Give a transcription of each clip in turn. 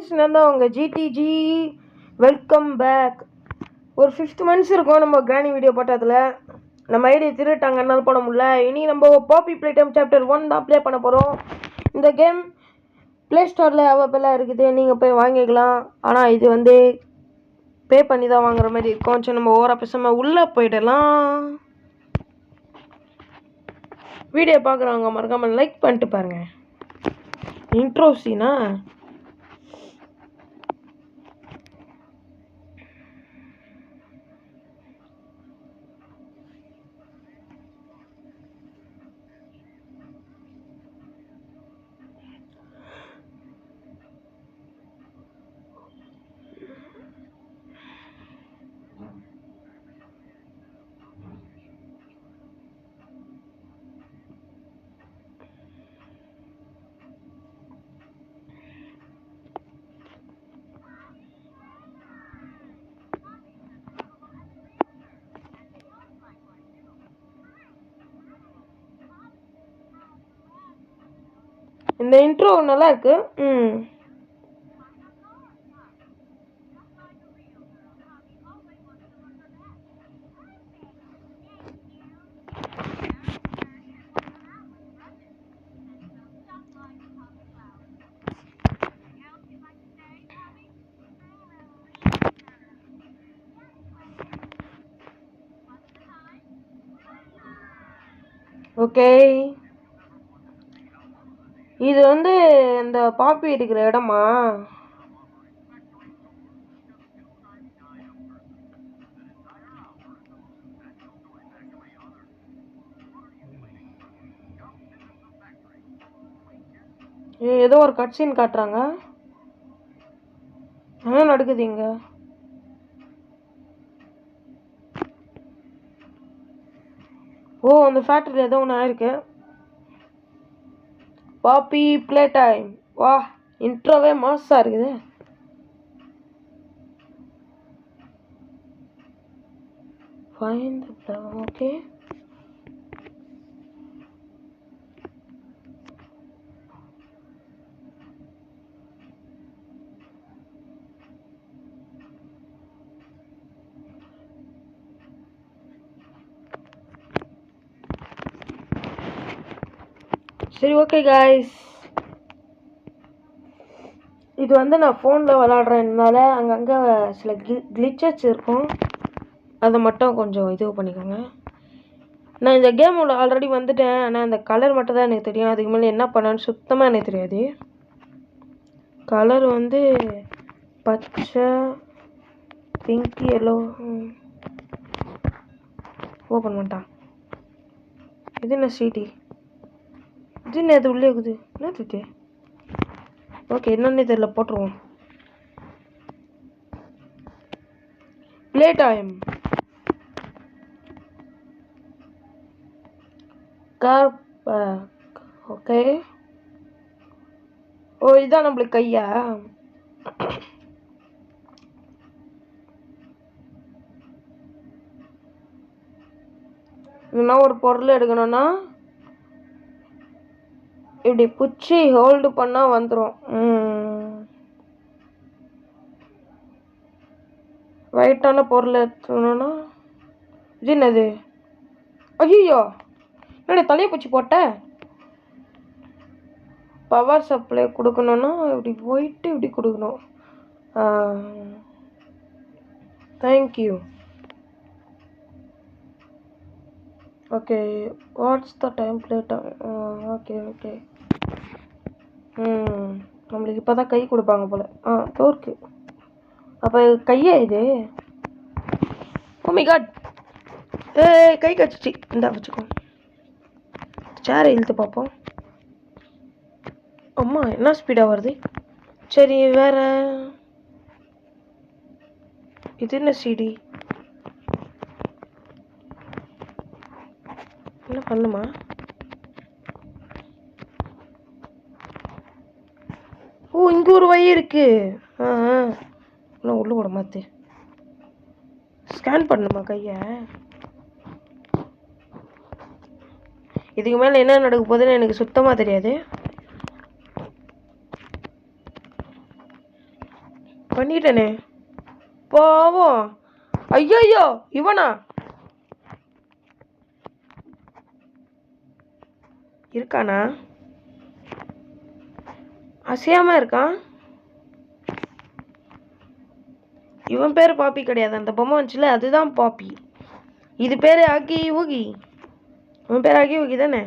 Friends, நான் தான் உங்கள் ஜிடிஜி. Welcome back. ஒரு 5 months இருக்கும் நம்ம கிராணி வீடியோ போட்டதில். நம்ம ஐடியா திருட்டாங்க, என்னால் போட முடியல. இனி நம்ம பாப்பி பிளே டைம் சாப்டர் 1 தான் ப்ளே பண்ண போகிறோம். இந்த கேம் ப்ளே ஸ்டோரில் அவைலபிளாக இருக்குது, நீங்கள் போய் வாங்கிக்கலாம். ஆனால் இது வந்து பே பண்ணி தான் வாங்குற மாதிரி இருக்கும். சரி, நம்ம ஓவராக பேசாமல் உள்ளே போயிடலாம். வீடியோ பார்க்குறவங்க மறக்காமல் லைக் பண்ணிட்டு பாருங்கள். இன்ட்ரோ சீனா இந்த இன்ட்ரோ நல்லா இருக்கு. ஓகே, இது வந்து இந்த பாப்பி இருக்கிற இடமா? ஏதோ ஒரு கட்சீன் காட்டுறாங்க. என்ன நடக்குது இங்க? ஓ, அந்த ஃபேக்டரி ஏதோ ஒன்று ஆயிருக்கு. Poppy Playtime. வா, இன்ட்ரோவே மாஸாக இருக்குது. Find the block. ஓகே, சரி, ஓகே காய்ஸ். இது வந்து நான் ஃபோனில் விளாட்றதுனால அங்கங்கே சில கிளிச்சஸ் இருக்கும். அதை மட்டும் கொஞ்சம் இது பண்ணிக்கோங்க. நான் இந்த கேமோட ஆல்ரெடி வந்துட்டேன். ஆனால் அந்த கலர் மட்டும் தான் எனக்கு தெரியும். அதுக்கு மேலே என்ன பண்ணான்னு சுத்தமாக எனக்கு தெரியாது. கலர் வந்து பச்சை, பிங்க், எல்லோ. ஓப்பன் பண்ணிட்டான். இது என்ன சிடி? இது என்ன? அது உள்ளே இருக்குது. என்ன இது? ஓகே, என்னன்னு தெரியல, போட்டுருவோம். Play time. கார். ஓகே. ஓ, இதான் நம்மளுக்கு கையா? இல்லைன்னா ஒரு பொருள் எடுக்கணும்னா இப்படி பிடிச்சி ஹோல்டு பண்ணால் வந்துடும். வெயிட்டான பொருள் எடுத்துக்கணும்னா இது என்னது? ஐயோ, என்னோட தலையை பிடிச்சி போட்ட. பவர் சப்ளை கொடுக்கணும்னா இப்படி போயிட்டு இப்படி கொடுக்கணும். Thank you. Okay, what's the time played? Okay okay. நம்மளுக்கு இப்போ தான் கை கொடுப்பாங்க போல். தோற்கு. அப்போ கையா இது? Oh my god. கை கச்சிச்சு. இந்தா வச்சுக்கோ. சேரை இழுத்து பார்ப்போம். அம்மா, என்ன ஸ்பீடாக வருது. சரி, வேற இது என்ன சிடி? என்ன பண்ணுமா? ஓ, இங்கே ஒரு வழி இருக்கு. இன்னும் உள்ள விட மாத்து. ஸ்கேன் பண்ணுமா கையை? இதுக்கு மேலே என்ன நடக்க போகுதுன்னு எனக்கு சுத்தமாக தெரியாது. பண்ணிட்டேனே பாவம். ஐயோ இவனா இருக்கானா? அசையாம இருக்கான். இவன் பேர் பாப்பி கிடையாது. அந்த பொம்மை வந்துச்சுல அதுதான் பாப்பி. இது பேர் ஆகி ஊகி. இவன் பேர் ஆகி ஊகி தானே?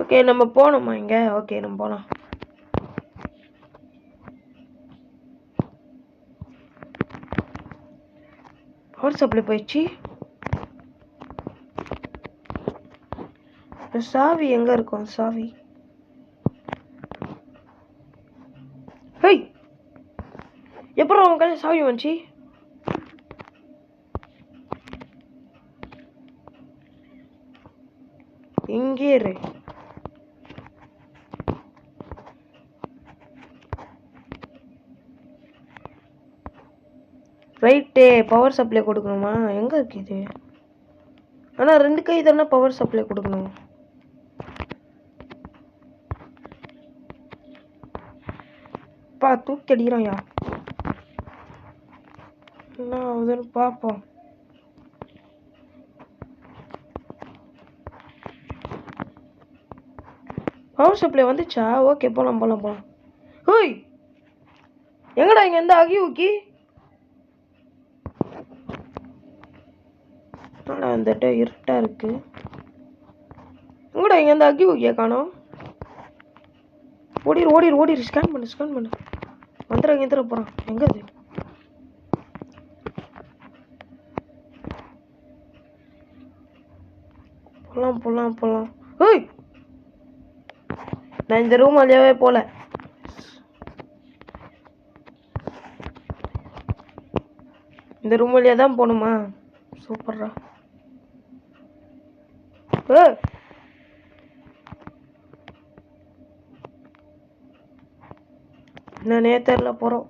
ஓகே நம்ம போகணுமா இங்கே? ஓகே நம்ம போகலாம். பவர் சப்ளை போயிடுச்சு. சாவி எங்க இருக்கும்? சாவி எப்படி உங்க கையில் சாவி வந்துச்சு? இங்கே இரு. ரைட்டு பவர் சப்ளை கொடுக்கணுமா? எங்கே இருக்கு இது? ஆனால் 2 கை தானே பவர் சப்ளை கொடுக்கணும். பா தூக்கி அடிக்கிறான்யா. என்ன ஆகுதுன்னு பார்ப்போம். பவர் சப்ளை வந்துச்சா? ஓகே போகலாம் போகலாம் போகலாம். ஹோய் எங்கடா இங்கே எந்த ஆகி ஊக்கி? அந்த இருட்டா இருக்கு. எங்கடா இங்கே எந்த அக்கி ஊக்கியா காணோம்? ஓடிரு. ஸ்கேன் பண்ணு. வந்துடுற போகிறான். எங்கே அது? போகலாம். ஹோய் நான் இந்த ரூம் வழியாவே போல. இந்த ரூம் வழியாக தான் போகணுமா? சூப்பர்ரா. நான் நேத்தரில் போகிறோம்.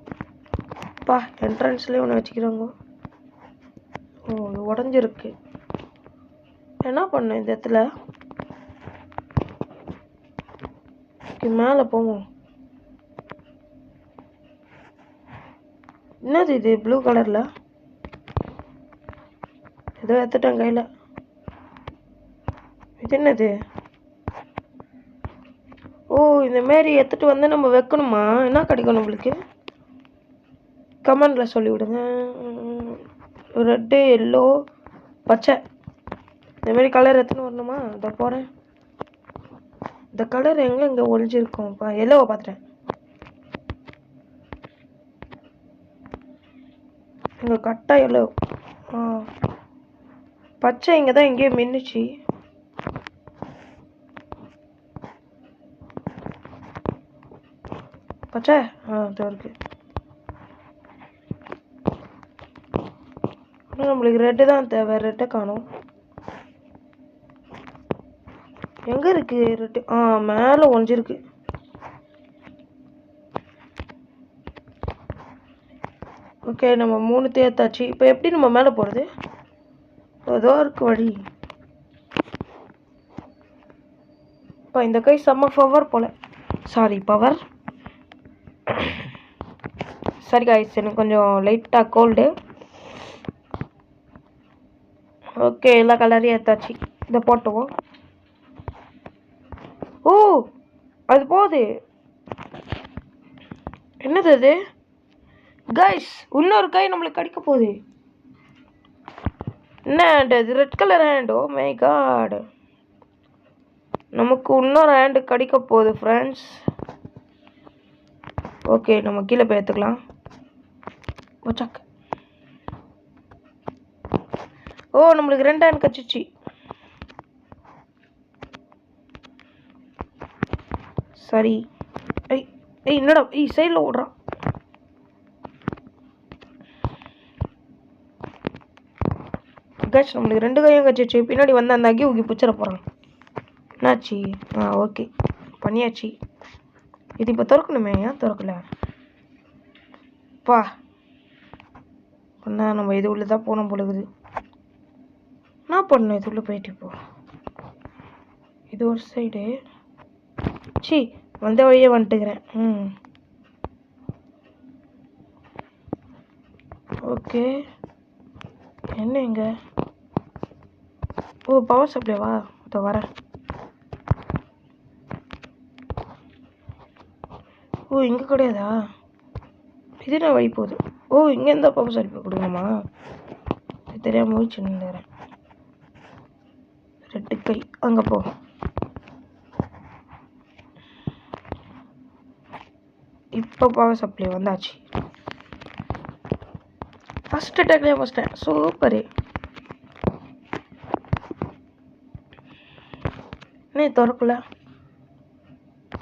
பா என்ட்ரன்ஸ்லேயே ஒன்று வச்சுக்கிறாங்க. ஓ இது உடஞ்சிருக்கு. என்ன பண்ண இந்த இடத்துல? மேலே போவோம். என்னது இது ப்ளூ கலரில்? ஏதோ எடுத்துட்டேன் கையில். இது என்னது? ஓ இந்த மாரி எடுத்துகிட்டு வந்து நம்ம வைக்கணுமா? என்ன கிடைக்கும் நம்மளுக்கு? கமெண்டில் சொல்லிவிடுங்க. ரெட்டு எல்லோ பச்சை இந்தமாரி கலர் எடுத்துன்னு வரணுமா? இதை போகிறேன். இந்த கலர் எங்கே ஒழிஞ்சிருக்கோம்ப்பா? எல்லோவை பார்த்துட்டேன். இங்கே கட்டா எல்லோ. பச்சை இங்கே தான் எங்கேயோ மின்னுச்சு. பச்சை இதோ இருக்கு. ஆனால் நம்மளுக்கு ரெட்டு தான் தேவை. ரெட்டை காணும். எங்கே இருக்கு ரெட்டு? மேலே ஒழிஞ்சிருக்கு. ஓகே நம்ம 3 தேர்த்தாச்சு. இப்போ எப்படி நம்ம மேலே போகிறது? ஏதோ இருக்கு வழி. இப்போ இந்த கை செம்ம பவர் போல. Sorry power. சரி காய்ஸ் எனக்கு கொஞ்சம் லைட்டாக கோல்டு. ஓகே எல்லா கலரையும் ஏற்றாச்சு. இதை போட்டுவோம். ஓ அது போகுது. என்னது அது? கைஸ் இன்னொரு கை நம்மளுக்கு கிடைக்க போகுது. என்ன ஹேண்ட் அது? Red colour hand. Oh my God. நமக்கு இன்னொரு ஹேண்டு கிடைக்க போகுது ஃப்ரெண்ட்ஸ். ஓகே நம்ம கீழே போய் எடுத்துக்கலாம். வச்சாக்க. ஓ நம்மளுக்கு 2 ஹேண்ட் கிடச்சிச்சு. சரி. என்னடா சைடில் ஓடுறான். கேட்ச் நம்மளுக்கு 2 கையும் கிடச்சிச்சு. பின்னாடி வந்து அந்த அக்கி ஊக்கி பிடிச்சிட போகிறான். என்னாச்சு? ஓகே பண்ணியாச்சு. இது இப்போ திறக்கணுமே. ஏன் திறக்கல? பா பண்ணா நம்ம இது உள்ள தான் போனோம் பொழுது. என்ன பண்ணணும்? இது உள்ள போயிட்டு இப்போ இது ஒரு சைடு. சி வந்த வழியே வந்துட்டுக்கிறேன். ஓகே, என்ன இங்கே? ஓ, பவர் சப்ளைவா? இதோ வரேன். ஓ, இங்கே கிடையாதா? இது என்ன வழி போகுது? ஓ, இங்கேருந்தா பவர் சப்ளை கொடுங்கம்மா. தெரியாமல் முடிச்சு நின்றுறேன். ரெட்டு கை அங்கே போகும். இப்போ பவர் சப்ளை வந்தாச்சு. ஃபஸ்ட் அட்டாக்லேயே ஃபஸ்ட்டேன். சூப்பரு. என்ன திறக்கல?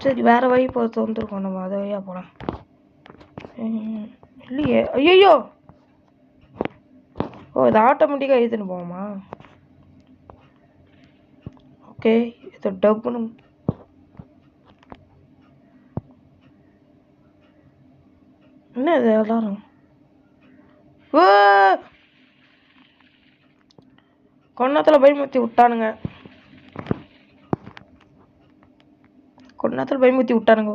சரி, வேறு வழி போகிறது வந்துருக்கோம். நம்ம அதை வழியாக போகலாம். இல்லையே. ஐயோ, ஓ, இது ஆட்டோமேட்டிக்காக எழுதுன்னு போவோமா? ஓகே, இது டப்புன்னு என்ன இது எல்லாரும்? ஓ, கொன்னத்தில் பயமுத்தி விட்டானுங்க. கொன்னத்தில் பயமுத்தி விட்டானுங்க.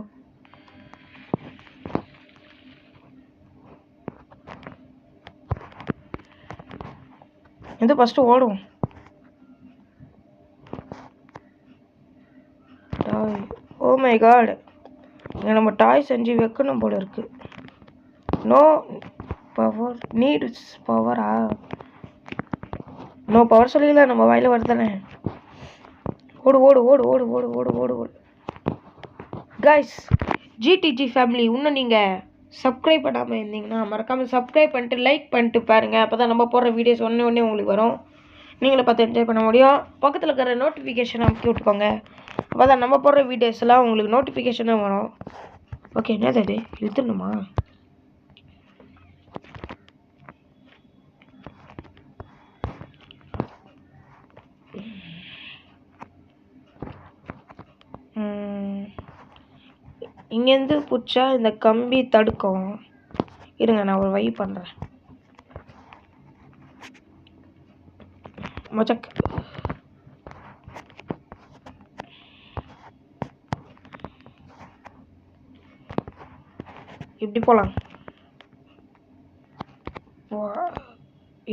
இது ஃபஸ்ட்டு ஓடும். டாய், ஓ மை காட், இங்கே நம்ம டாய் செஞ்சு வைக்கணும் போல இருக்கு. நோ பவர், நீட்ஸ் பவரா? நோ பவர் சொல்லல, நம்ம வாயில் வருதானே. ஓடு ஓடு ஓடு ஓடு ஓடு ஓடு ஓடு ஓடு. கைஸ், ஜிடிஜி ஃபேமிலி, இன்னும் நீங்கள் சப்ஸ்கிரைப் பண்ணாமல் இருந்தீங்கன்னா மறக்காமல் சப்ஸ்கிரைப் பண்ணிட்டு லைக் பண்ணிட்டு பாருங்கள். அப்போ தான் நம்ம போடுற வீடியோஸ் ஒன்று உங்களுக்கு வரும். நீங்களும் பார்த்து என்ஜாய் பண்ண முடியும். பக்கத்தில் இருக்கிற நோட்டிஃபிகேஷன் அமுக்கி விட்டுக்கோங்க. அப்போ தான் நம்ம போடுற வீடியோஸ்லாம் உங்களுக்கு நோட்டிஃபிகேஷனாக வரும். ஓகே, என்னது அது? இழுத்துணுமா? இங்கேருந்து பிடிச்சா இந்த கம்பி தடுக்கும். இருங்க, நான் ஒரு வழி பண்ணுறேன். மச்சக், இப்படி போகலாம்.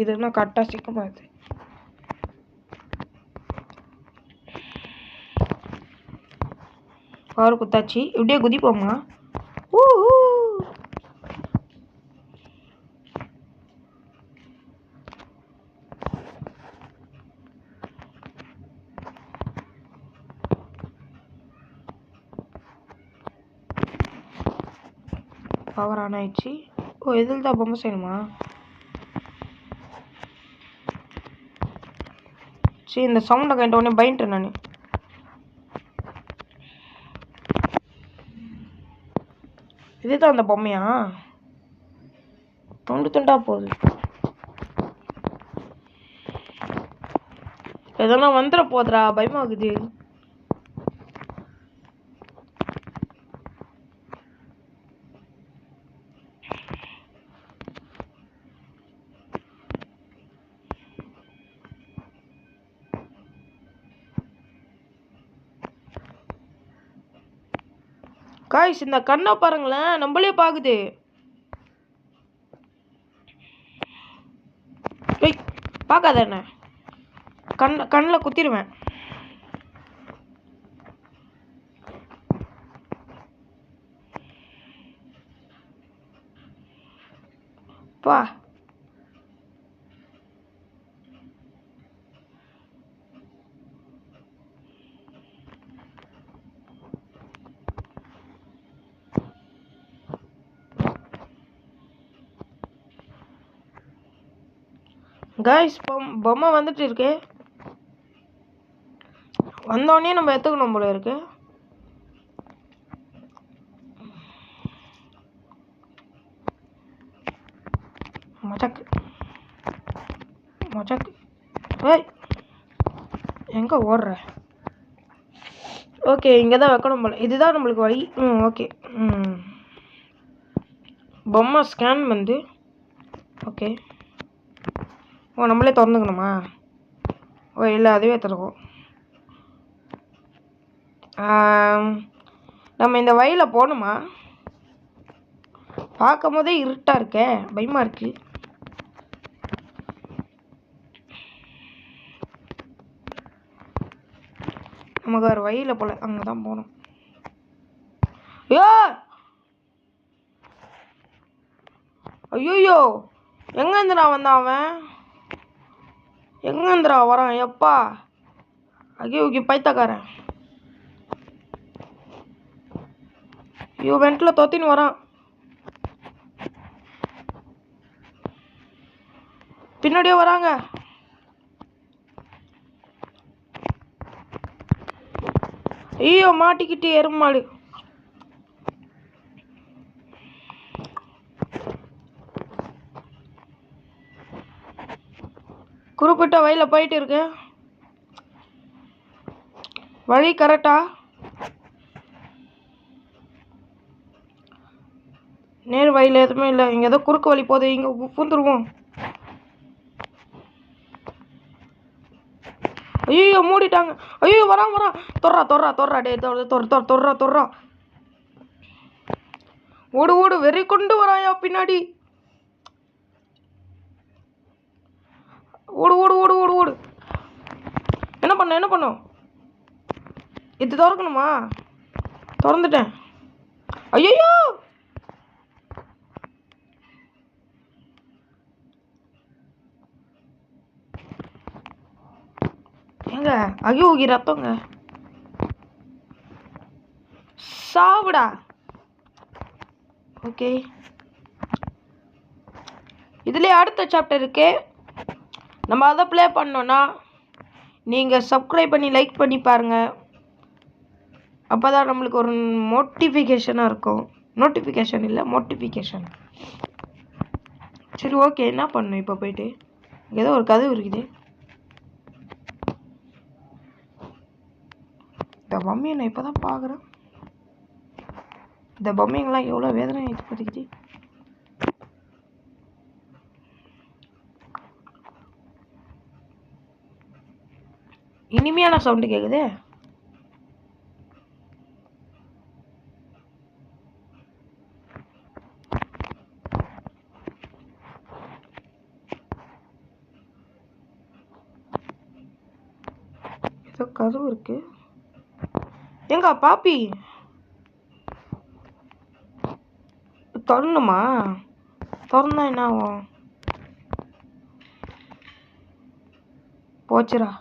இது என்ன கரெக்டாக சிக்கமாகுது. பவர் குத்தாச்சு. இப்படியே குதிப்போமா? பவர் ஆன் ஆயிடுச்சு. ஓ, இதில் தான் பொம்மை செய்யணுமா? சரி, இந்த சவுண்டை கேட்ட உடனே பயந்துட்டேன் நான். இதுதான் அந்த பொம்மையா? துண்டு துண்டா போகுது. இதெல்லாம் வந்துட போதுரா, பயமாகுது. காய்ஸ், இந்த கண்ணை பாருங்களேன், நம்மளே பாக்குது. பார்க்காத என்ன, கண்ணில் குத்திடுவேன். பா, காய்ஸ், பொம்மை வந்துட்டு இருக்கு. வந்தோடனே நம்ம எடுத்துக்கணும் போல இருக்கு. மச்சக்கு மச்சக்கு, ஏய், எங்கே ஓடுற? ஓகே, இங்கே தான் வைக்கணும் போல. இதுதான் நம்மளுக்கு வழி. ஓகே. பொம்மை ஸ்கேன் வந்து ஓகே. ஓ, நம்மளே திறந்துக்கணுமா? ஓ, இல்லை, அதுவே திறக்கும். நம்ம இந்த வழியில போகணுமா? பார்க்கும் போதே இருட்டா இருக்கே, பயமா இருக்கு. நமக்கு வேறு வழியில் போல, அங்கே தான் போகணும். ஐயோ எங்கேருந்துடா வந்தான் அவன்? எங்கேருந்துடா வரான்? எப்பா ஐயோ பைத்தக்காரன். ஐயோ வெண்டில் தொத்தின்னு வரான். பின்னாடியே வராங்க. ஐயோ மாட்டிக்கிட்டு எருமாடு. குறிப்பிட்ட வழியில் போயிட்டு இருக்கு. வழி கரெக்டா? நேர் வழியில் எதுவுமே இல்லை. இங்கே ஏதோ குறுக்கு வழி போகுது. இங்கே பூந்துருவோம். ஐயோ மூடிட்டாங்க. ஐயோ வரான். தொர்றா டே தொர்றா. ஓடு வெறி கொண்டு வராயா பின்னாடி. ஓடு. என்ன பண்ணும்? இது திறக்கணுமா? திறந்துட்டேன். ஐயோ ஏங்க அகியோகி ரத்தங்க. சாவுடா. ஓகே, இதுலேயே அடுத்த சாப்டர் இருக்கு. நம்ம அதை ப்ளே பண்ணோன்னா நீங்கள் சப்ஸ்கிரைப் பண்ணி லைக் பண்ணி பாருங்கள். அப்போ தான் நம்மளுக்கு ஒரு நோட்டிஃபிகேஷனாக இருக்கும். நோட்டிஃபிகேஷன் இல்லை, மோட்டிஃபிகேஷன். சரி ஓகே, என்ன பண்ணணும் இப்போ? போயிட்டு ஏதோ ஒரு கதவு இருக்குது. இந்த பொம்மையை நான் இப்போ தான் பார்க்குறேன். இந்த பொம்மைங்களாம் எவ்வளோ வேதனை ஏற்படுத்திக்கிது. இனிமையான சவுண்டு கேட்குது. ஏதோ கதவு இருக்கு. எங்க பாப்பி திறணுமா? திறந்தா என்ன ஆகும்? போச்சுரா.